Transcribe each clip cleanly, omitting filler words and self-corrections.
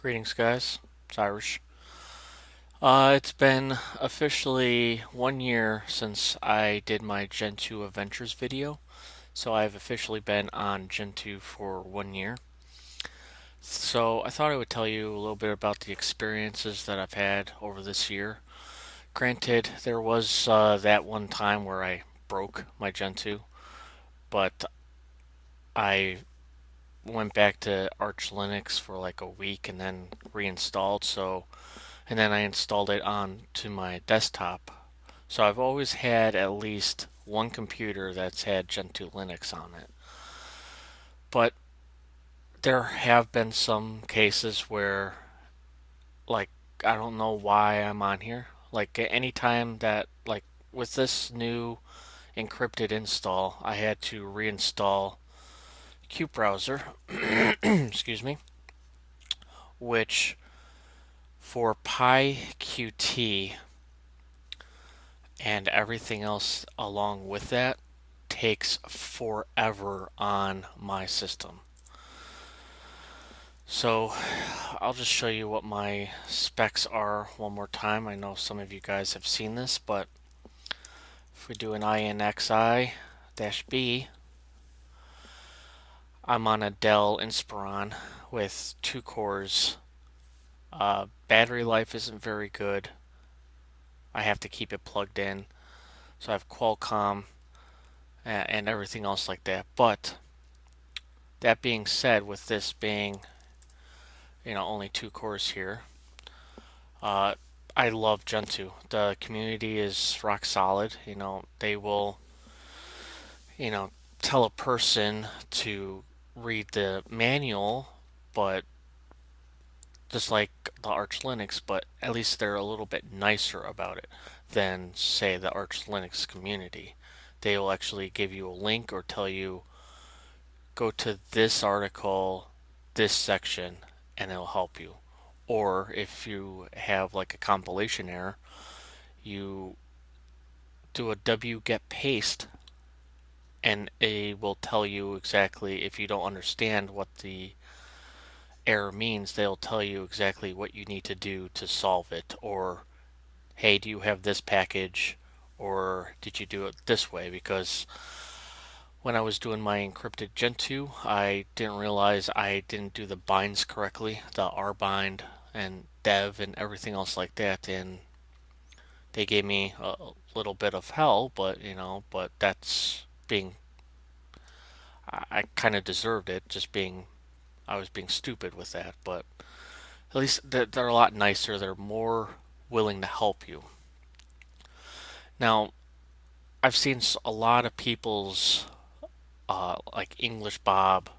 Greetings, guys. It's Irish. It's been officially 1 year since I did my Gentoo Adventures video, so I've officially been on Gentoo for 1 year. So I thought I would tell you a little bit about the experiences that I've had over this year. Granted, there was that one time where I broke my Gentoo, but I went back to Arch Linux for like a week and then reinstalled, and then I installed it onto my desktop. So I've always had at least one computer that's had Gentoo Linux on it. But there have been some cases where, like, I don't know why I'm on here. Like, anytime that, like, with this new encrypted install, I had to reinstall QBrowser, excuse me, which for PyQt and everything else along with that takes forever on my system. So I'll just show you what my specs are one more time. I know some of you guys have seen this, but if we do an INXI-B, I'm on a Dell Inspiron with 2 cores. Battery life isn't very good. I have to keep it plugged in. So I have Qualcomm and everything else like that. But that being said, with this being only 2 cores here, uh, I love Gentoo. The community is rock solid. They will you know tell a person to read the manual, but just like the Arch Linux, but at least they're a little bit nicer about it than, say, the Arch Linux community. They will actually give you a link or tell you, go to this article, this section, and it'll help you. Or if you have like a compilation error, you do a wget paste and it will tell you exactly. If you don't understand what the error means, they'll tell you exactly what you need to do to solve it. Or, hey, do you have this package? Or did you do it this way? Because when I was doing my encrypted Gentoo, I didn't realize I didn't do the binds correctly, the rbind and dev and everything else like that, and they gave me a little bit of hell, but that's being, I kind of deserved it, just being, I was being stupid with that, but at least they're a lot nicer, they're more willing to help you. Now, I've seen a lot of people's, like English Bob,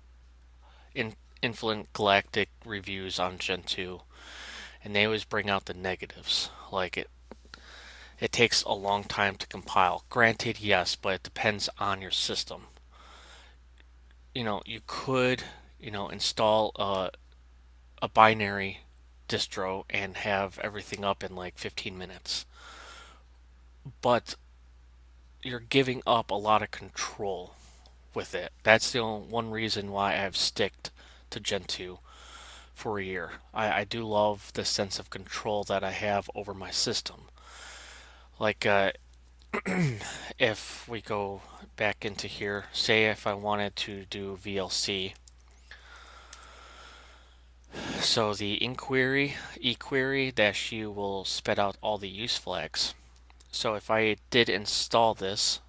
in Infinite Galactic reviews on Gentoo, and they always bring out the negatives. Like it takes a long time to compile. Granted, yes, but it depends on your system. You could, install a binary distro and have everything up in like 15 minutes. But you're giving up a lot of control with it. That's the only one reason why I've sticked to Gentoo for a year. I do love the sense of control that I have over my system. Like, if we go back into here, say if I wanted to do VLC, so the inquiry, equery -u will spit out all the use flags. So if I did install this,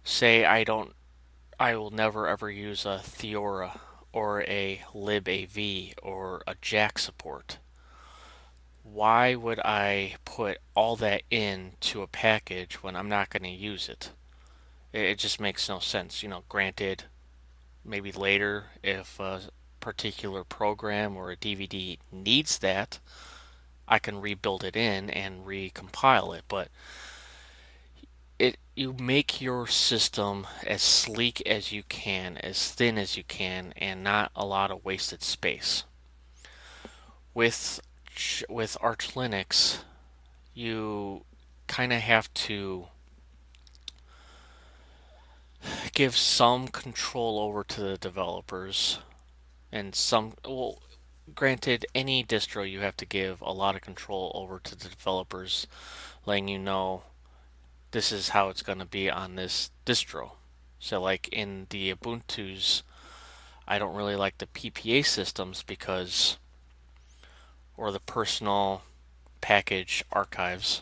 say I will never ever use a Theora or a libav or a jack support. Why would I put all that into a package when I'm not going to use it? It just makes no sense. Granted, maybe later if a particular program or a DVD needs that, I can rebuild it in and recompile it, but you make your system as sleek as you can, as thin as you can, and not a lot of wasted space. With Arch Linux, you kind of have to give some control over to the developers, and some, well, granted, any distro you have to give a lot of control over to the developers, letting you know this is how it's going to be on this distro. So, like in the Ubuntu's, I don't really like the PPA systems because, or the personal package archives,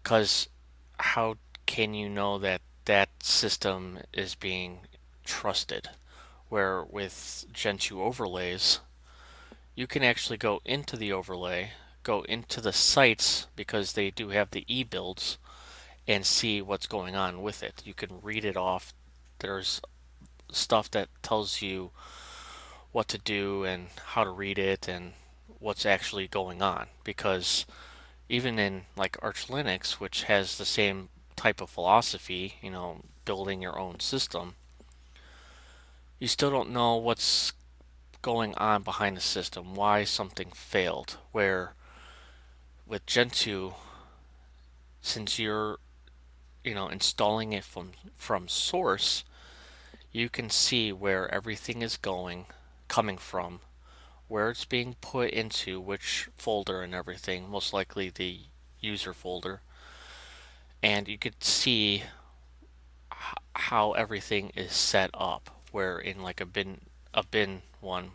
because how can you know that that system is being trusted? Where with Gentoo overlays, you can actually go into the overlay, go into the sites because they do have the e-builds and see what's going on with it. You can read it off. There's stuff that tells you what to do and how to read it and what's actually going on because even in like Arch Linux, which has the same type of philosophy, building your own system, you still don't know what's going on behind the system, why something failed. Where with Gentoo, since you're installing it from source, you can see where everything is coming from, where it's being put into which folder and everything, most likely the user folder, and you could see how everything is set up, where in like a bin one.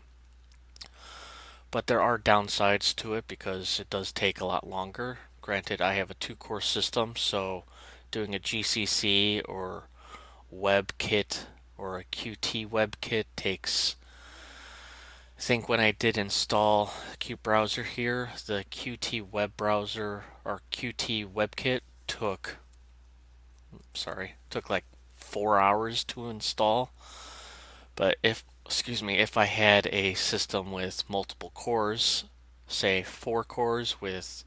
But there are downsides to it because it does take a lot longer. Granted, I have a two-core system, so doing a GCC or WebKit or a Qt WebKit takes. I think when I did install Qt browser here, the Qt web browser or Qt WebKit took like 4 hours to install. But if I had a system with multiple cores, say 4 cores with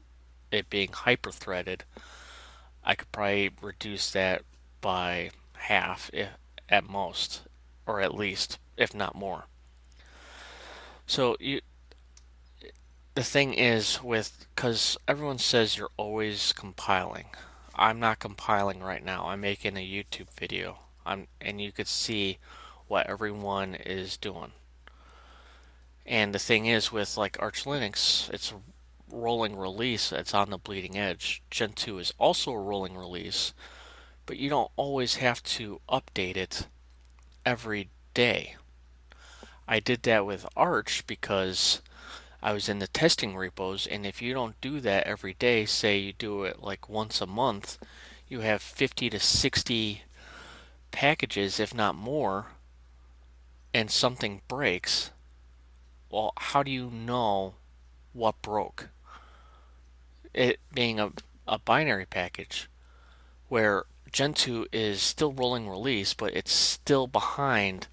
it being hyper-threaded, I could probably reduce that by half at most, or at least, if not more. So the thing is because everyone says you're always compiling. I'm not compiling right now. I'm making a YouTube video. And you could see what everyone is doing. And the thing is with like Arch Linux, it's a rolling release. It's on the bleeding edge. Gentoo is also a rolling release, but you don't always have to update it every day. I did that with Arch because I was in the testing repos, and if you don't do that every day, say you do it like once a month, you have 50 to 60 packages, if not more, and something breaks. Well, how do you know what broke? It being a binary package where Gentoo is still rolling release, but it's still behind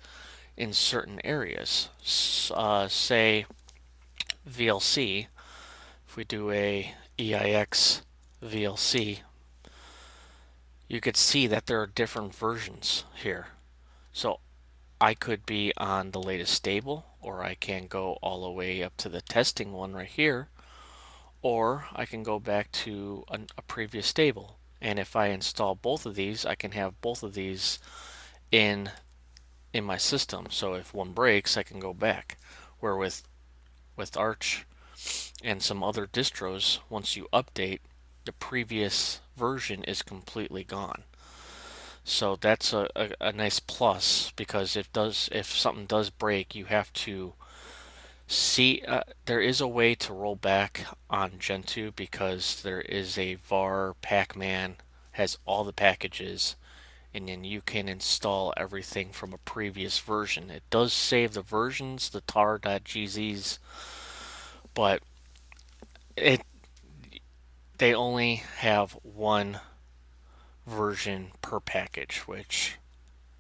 in certain areas. Say VLC, if we do a EIX VLC, you could see that there are different versions here. So I could be on the latest stable, or I can go all the way up to the testing one right here, or I can go back to a previous stable. And if I install both of these, I can have both of these in my system. So if one breaks, I can go back. Where with Arch and some other distros, once you update, the previous version is completely gone. So that's a nice plus because if something does break, you have to see. There is a way to roll back on Gentoo because there is a var pacman has all the packages, and then you can install everything from a previous version. It does save the versions, the tar.gzs, but it they only have one version per package, which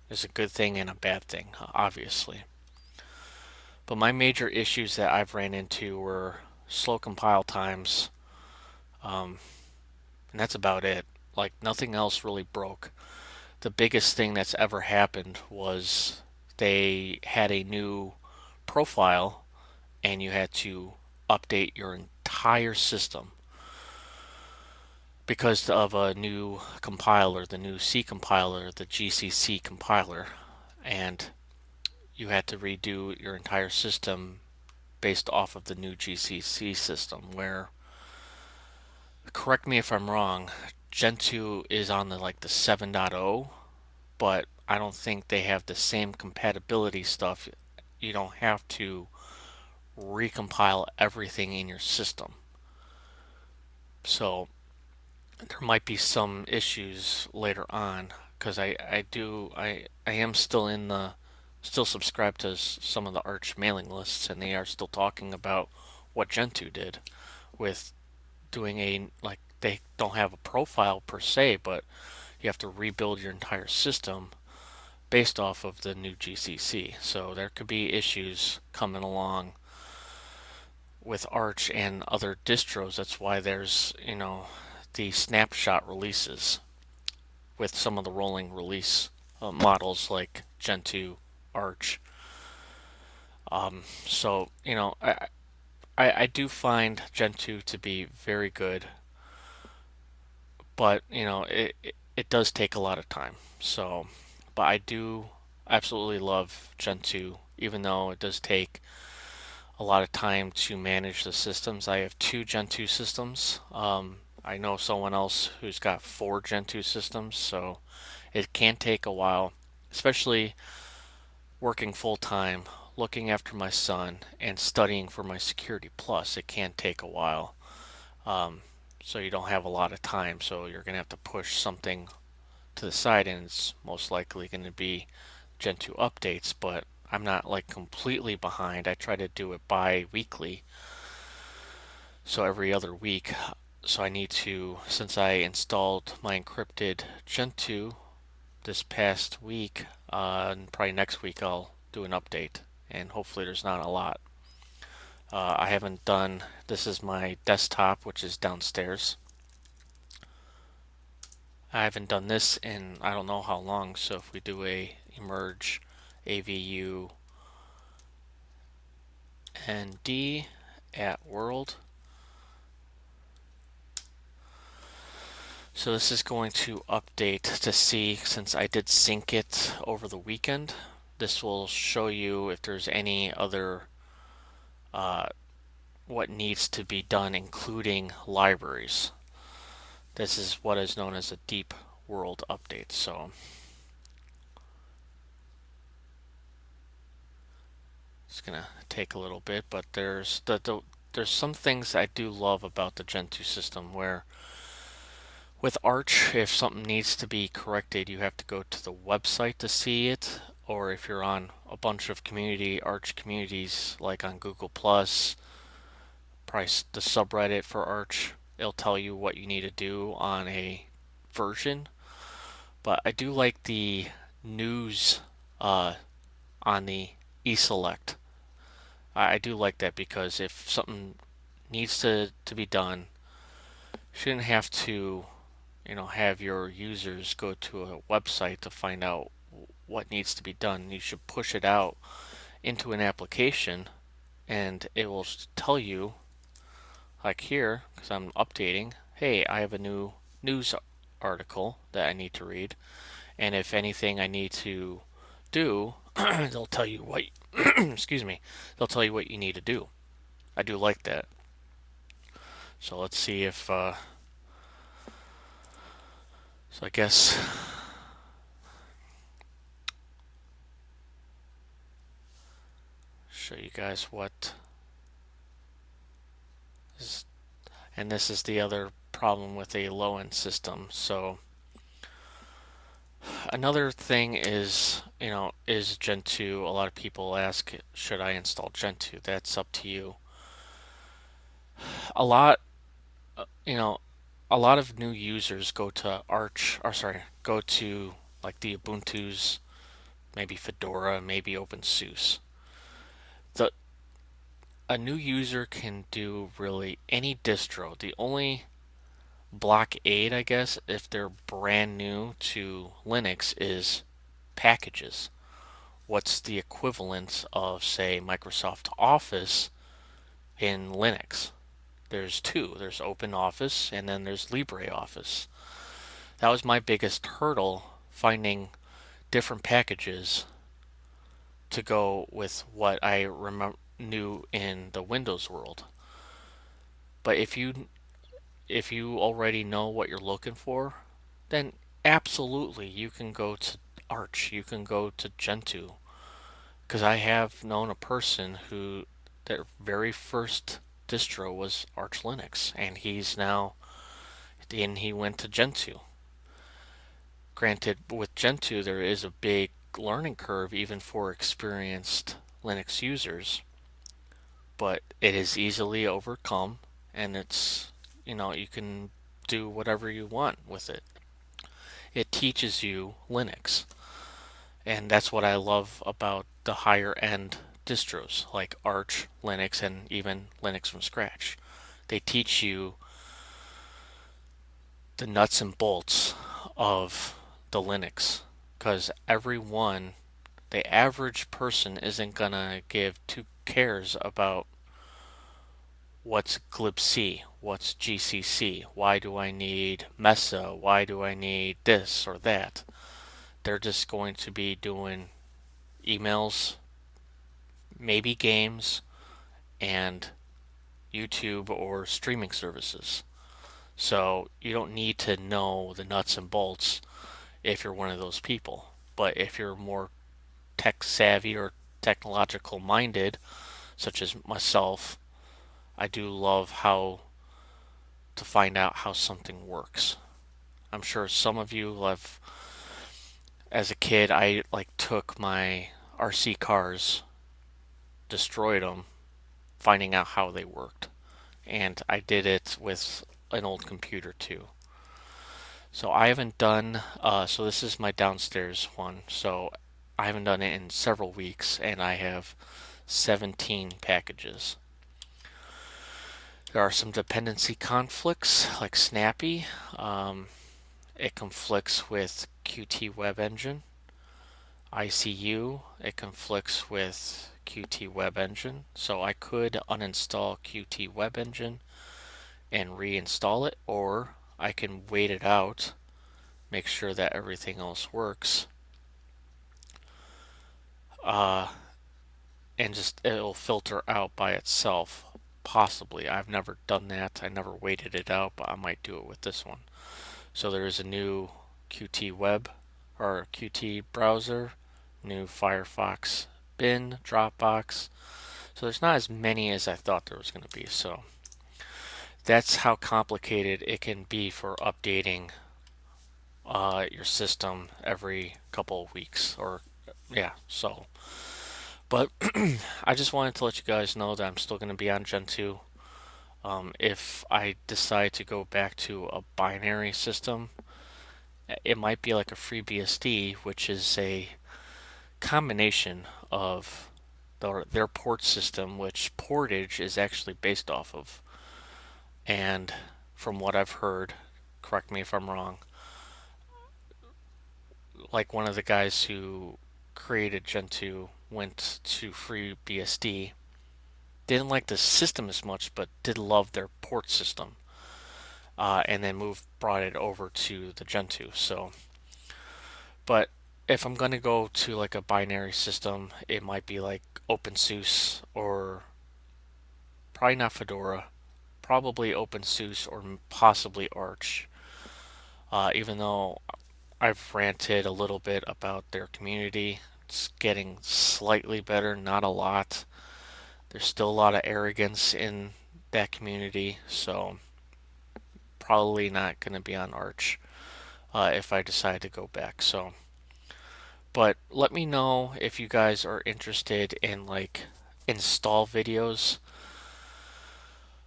is a good thing and a bad thing, obviously. But my major issues that I've ran into were slow compile times, and that's about it. Like nothing else really broke. The biggest thing that's ever happened was they had a new profile and you had to update your entire system because of a new compiler, the new C compiler, the GCC compiler, and you had to redo your entire system based off of the new GCC system, where, correct me if I'm wrong, Gentoo is on the 7.0, but I don't think they have the same compatibility stuff. You don't have to recompile everything in your system. So there might be some issues later on because I am still still subscribed to some of the Arch mailing lists, and they are still talking about what Gentoo did with doing they don't have a profile per se, but you have to rebuild your entire system based off of the new GCC. So there could be issues coming along with Arch and other distros. That's why there's, the snapshot releases with some of the rolling release models like Gentoo, Arch. So, I do find Gentoo to be very good, but, it does take a lot of time. So, but I do absolutely love Gentoo, even though it does take a lot of time to manage the systems. I have two Gentoo systems. I know someone else who's got four Gentoo systems, so it can take a while, especially working full time, looking after my son, and studying for my Security Plus. It can take a while. Um, so you don't have a lot of time, so you're going to have to push something to the side, and it's most likely going to be Gentoo updates, but I'm not completely behind. I try to do it bi-weekly, so every other week. So I need to, since I installed my encrypted Gentoo this past week, and probably next week I'll do an update, and hopefully there's not a lot. I haven't done, this is my desktop, which is downstairs. I haven't done this in I don't know how long, so if we do a emerge AVU ND at world. So this is going to update to see, since I did sync it over the weekend, this will show you if there's any other what needs to be done, including libraries. This is what is known as a deep world update. So it's gonna take a little bit, but there's there's some things I do love about the Gentoo system, where with Arch, if something needs to be corrected, you have to go to the website to see it, or if you're on a bunch of Arch communities, like on Google Plus, probably the subreddit for Arch, it'll tell you what you need to do on a version. But I do like the news on the eSelect. I do like that because if something needs to be done, you shouldn't have to, have your users go to a website to find out what needs to be done. You should push it out into an application, and it will tell you, like here, because I'm updating, hey, I have a new news article that I need to read, and if anything I need to do, they'll tell you what, excuse me, they'll tell you what you need to do. I do like that. So let's see if, so I guess, show you guys what is, and this is the other problem with a low-end system. So another thing is, is Gentoo. A lot of people ask, should I install Gentoo? That's up to you. A lot, you know, a lot of new users go to Arch, or sorry, go to the Ubuntu's, maybe Fedora, maybe OpenSUSE. The A new user can do really any distro. The only blockade, I guess, if they're brand new to Linux, is packages. What's the equivalent of, say, Microsoft Office in Linux? There's two. There's OpenOffice and then there's LibreOffice. That was my biggest hurdle, finding different packages to go with what I remember, new in the Windows world. But if you already know what you're looking for, then absolutely you can go to Arch, you can go to Gentoo. Because I have known a person who their very first distro was Arch Linux, and he went to Gentoo. Granted, with Gentoo there is a big learning curve even for experienced Linux users, but it is easily overcome, and you can do whatever you want with it. It teaches you Linux, and that's what I love about the higher end distros like Arch, Linux, and even Linux from scratch. They teach you the nuts and bolts of the Linux because the average person isn't gonna give two cares about what's glibc, what's GCC, why do I need Mesa, why do I need this or that. They're just going to be doing emails, maybe games, and YouTube or streaming services. So you don't need to know the nuts and bolts if you're one of those people. But if you're more tech savvy or technological minded, such as myself, I do love how to find out how something works. I'm sure some of you have, as a kid, I like took my RC cars, destroyed them, finding out how they worked. And I did it with an old computer too. So I haven't done, so this is my downstairs one. So I haven't done it in several weeks, and I have 17 packages. There are some dependency conflicts, like Snappy. It conflicts with Qt Web Engine. ICU, it conflicts with Qt Web Engine. So I could uninstall Qt Web Engine and reinstall it, or I can wait it out, make sure that everything else works, uh, and just it'll filter out by itself. Possibly. I've never done that. I never waited it out, but I might do it with this one. So there is a new Qt Web or Qt browser, new Firefox bin, Dropbox. So there's not as many as I thought there was going to be. So that's how complicated it can be for updating your system every couple of weeks or yeah. So, but I just wanted to let you guys know that I'm still going to be on Gentoo. If I decide to go back to a binary system, it might be like a FreeBSD, which is a combination of their port system, which Portage is actually based off of. And from what I've heard, correct me if I'm wrong, like one of the guys who created Gentoo went to FreeBSD, didn't like the system as much, but did love their port system, and then brought it over to the Gentoo. So, but if I'm gonna go to like a binary system, it might be like OpenSUSE or probably not Fedora, probably OpenSUSE or possibly Arch. Even though I've ranted a little bit about their community, it's getting slightly better, not a lot. There's still a lot of arrogance in that community, so probably not going to be on Arch if I decide to go back. So, but let me know if you guys are interested in like install videos.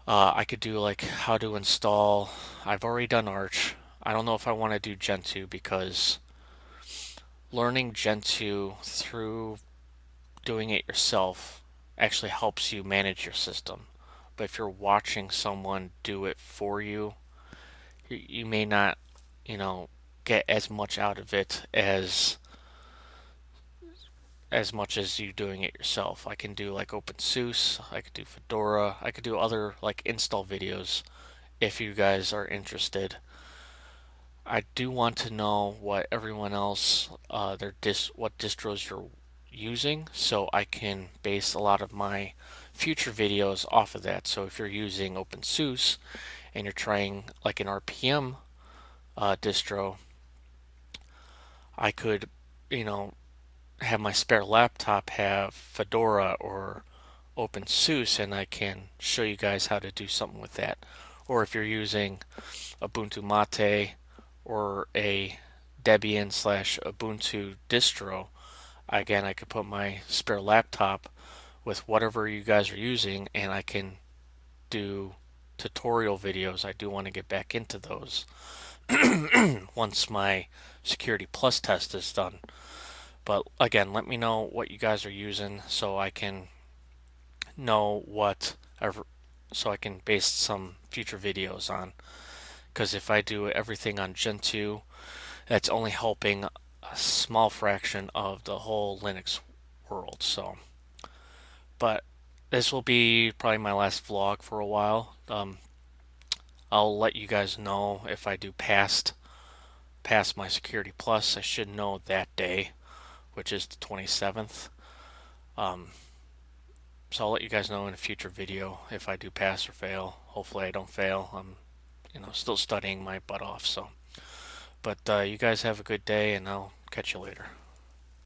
I could do like how to install. I've already done Arch. I don't know if I want to do Gentoo because learning Gentoo through doing it yourself actually helps you manage your system. But if you're watching someone do it for you, you may not, you know, get as much out of it as much as you doing it yourself. I can do like OpenSUSE, I could do Fedora, I could do other like install videos if you guys are interested. I do want to know what everyone else what distros you're using so I can base a lot of my future videos off of that. So if you're using OpenSUSE and you're trying like an RPM distro, I could, you know, have my spare laptop have Fedora or OpenSUSE, and I can show you guys how to do something with that. Or if you're using Ubuntu Mate or a Debian slash Ubuntu distro, again, I could put my spare laptop with whatever you guys are using, and I can do tutorial videos. I do want to get back into those once my Security Plus test is done. But again, let me know what you guys are using so I can know so I can base some future videos on. Because if I do everything on Gentoo, that's only helping a small fraction of the whole Linux world. So, but this will be probably my last vlog for a while. I'll let you guys know if I do past my Security Plus. I should know that day, which is the 27th. Um, so I'll let you guys know in a future video if I do pass or fail. Hopefully I don't fail. I'm, still studying my butt off. So, but you guys have a good day, and I'll catch you later.